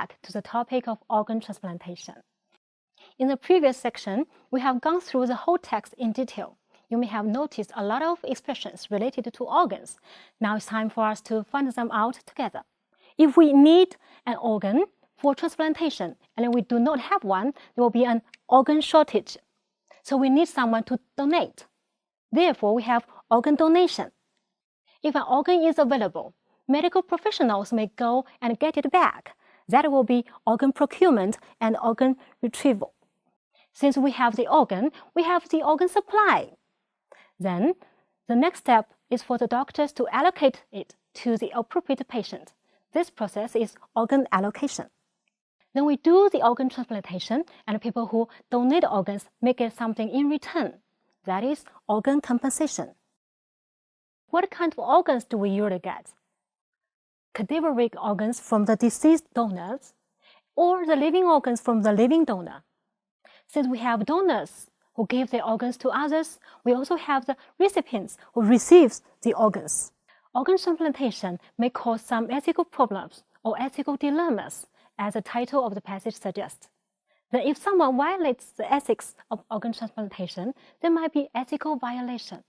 back to the topic of organ transplantation. In the previous section, we have gone through the whole text in detail. You may have noticed a lot of expressions related to organs. Now it's time for us to find them out together. If we need an organ for transplantation and we do not have one, there will be an organ shortage. So we need someone to donate. Therefore, we have organ donation. If an organ is available, medical professionals may go and get it back. That will be organ procurement and organ retrieval. Since we have the organ supply. Then, the next step is for the doctors to allocate it to the appropriate patient. This process is organ allocation. Then we do the organ transplantation, and people who donate organs may get something in return. That is organ compensation. What kind of organs do we usually get? Cadaveric organs from the deceased donors, or the living organs from the living donor. Since we have donors who give their organs to others, we also have the recipients who receive the organs. Organ transplantation may cause some ethical problems or ethical dilemmas, as the title of the passage suggests. Then if someone violates the ethics of organ transplantation, there might be ethical violation.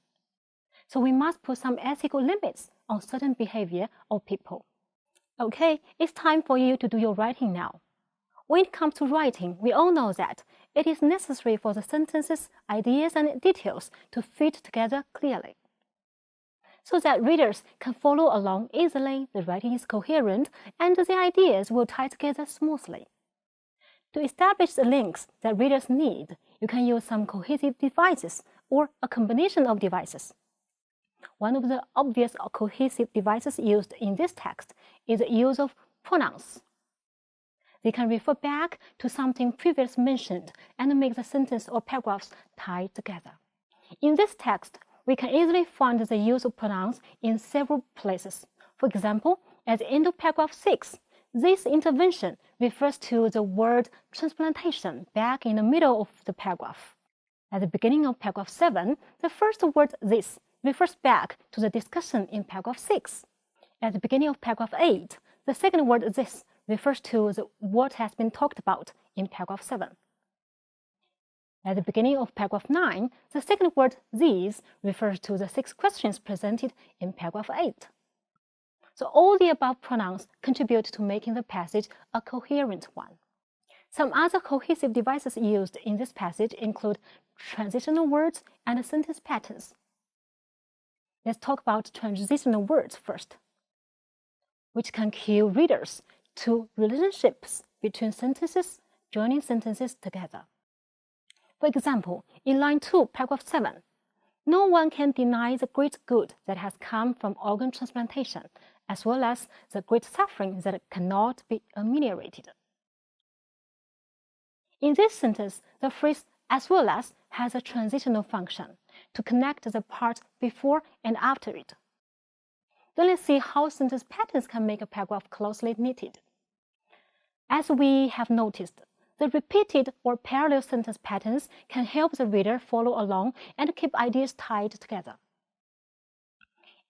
So we must put some ethical limits on certain behavior of people. Okay, it's time for you to do your writing now. When it comes to writing, we all know that it is necessary for the sentences, ideas, and details to fit together clearly. So that readers can follow along easily, the writing is coherent, and the ideas will tie together smoothly. To establish the links that readers need, you can use some cohesive devices or a combination of devices. One of the obvious cohesive devices used in this text is the use of pronouns. They can refer back to something previously mentioned and make the sentence or paragraphs tie together. In this text, we can easily find the use of pronouns in several places. For example, at the end of paragraph 6, this intervention refers to the word transplantation back in the middle of the paragraph. At the beginning of paragraph 7, the first word this refers back to the discussion in paragraph 6. At the beginning of paragraph 8, the second word this refers to what has been talked about in paragraph 7. At the beginning of paragraph 9, the second word these refers to the 6 questions presented in paragraph 8. So all the above pronouns contribute to making the passage a coherent one. Some other cohesive devices used in this passage include transitional words and sentence patterns. Let's talk about transitional words first, which can cue readers to relationships between sentences, joining sentences together. For example, in line 2, paragraph 7, no one can deny the great good that has come from organ transplantation, as well as the great suffering that cannot be ameliorated. In this sentence, the phrase as well as has a transitional function to connect the part before and after it. Then let's see how sentence patterns can make a paragraph closely knitted. As we have noticed, the repeated or parallel sentence patterns can help the reader follow along and keep ideas tied together.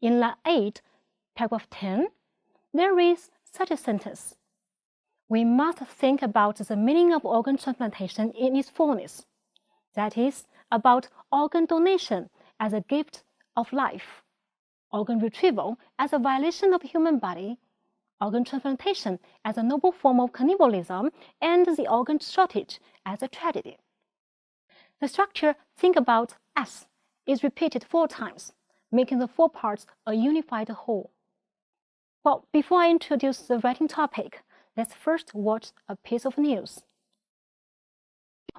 In line 8, paragraph 10, there is such a sentence. We must think about the meaning of organ transplantation in its fullness. That is, about organ donation as a gift of life, organ retrieval as a violation of the human body, organ transplantation as a noble form of cannibalism, and the organ shortage as a tragedy. The structure think about as is repeated 4 times, making the 4 parts a unified whole. Well, before I introduce the writing topic, let's first watch a piece of news.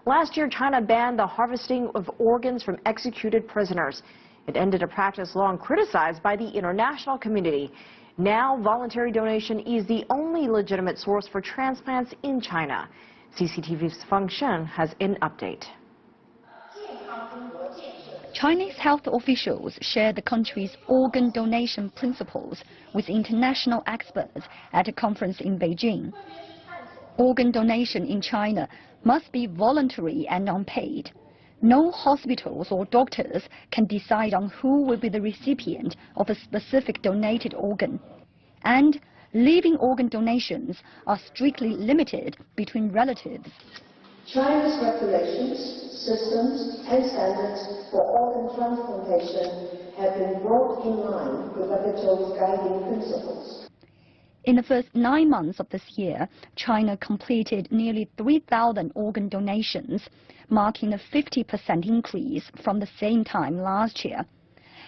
Last year, China banned the harvesting of organs from executed prisoners. It ended a practice long criticized by the international community. Now, voluntary donation is the only legitimate source for transplants in China. CCTV's Feng Shen has an update. Chinese health officials shared the country's organ donation principles with international experts at a conference in Beijing. Organ donation in China must be voluntary and unpaid. No hospitals or doctors can decide on who will be the recipient of a specific donated organ. And living organ donations are strictly limited between relatives. China's regulations, systems and standards for organ transplantation have been brought in line with WHO's guiding principles. In the first 9 months of this year, China completed nearly 3,000 organ donations, marking a 50% increase from the same time last year.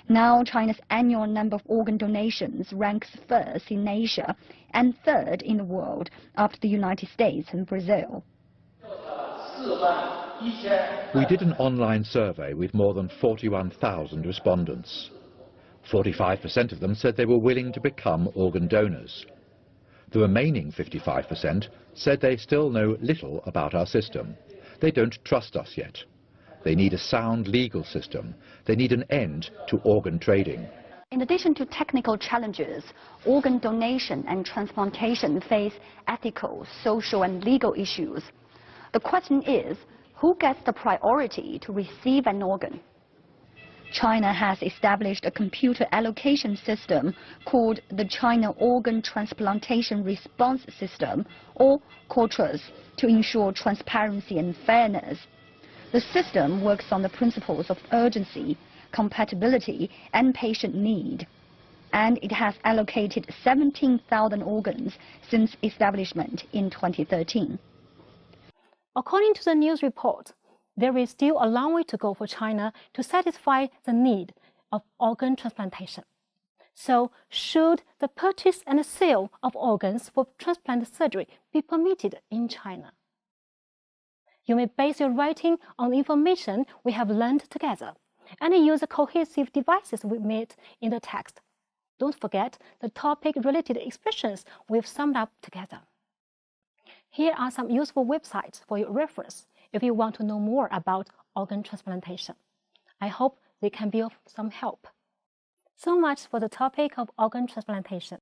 Now, China's annual number of organ donations ranks first in Asia and third in the world after the United States and Brazil. We did an online survey with more than 41,000 respondents. 45% of them said they were willing to become organ donors. The remaining 55% said they still know little about our system. They don't trust us yet. They need a sound legal system. They need an end to organ trading. In addition to technical challenges, organ donation and transplantation face ethical, social and legal issues. The question is, who gets the priority to receive an organ? China has established a computer allocation system called the China Organ Transplantation Response System, or CORTRAS, to ensure transparency and fairness. The system works on the principles of urgency, compatibility and patient need, and it has allocated 17,000 organs since establishment in 2013. According to the news report, there is still a long way to go for China to satisfy the need of organ transplantation. So, should the purchase and sale of organs for transplant surgery be permitted in China? You may base your writing on the information we have learned together and use the cohesive devices we made in the text. Don't forget the topic-related expressions we've summed up together. Here are some useful websites for your reference if you want to know more about organ transplantation. I hope they can be of some help. So much for the topic of organ transplantation.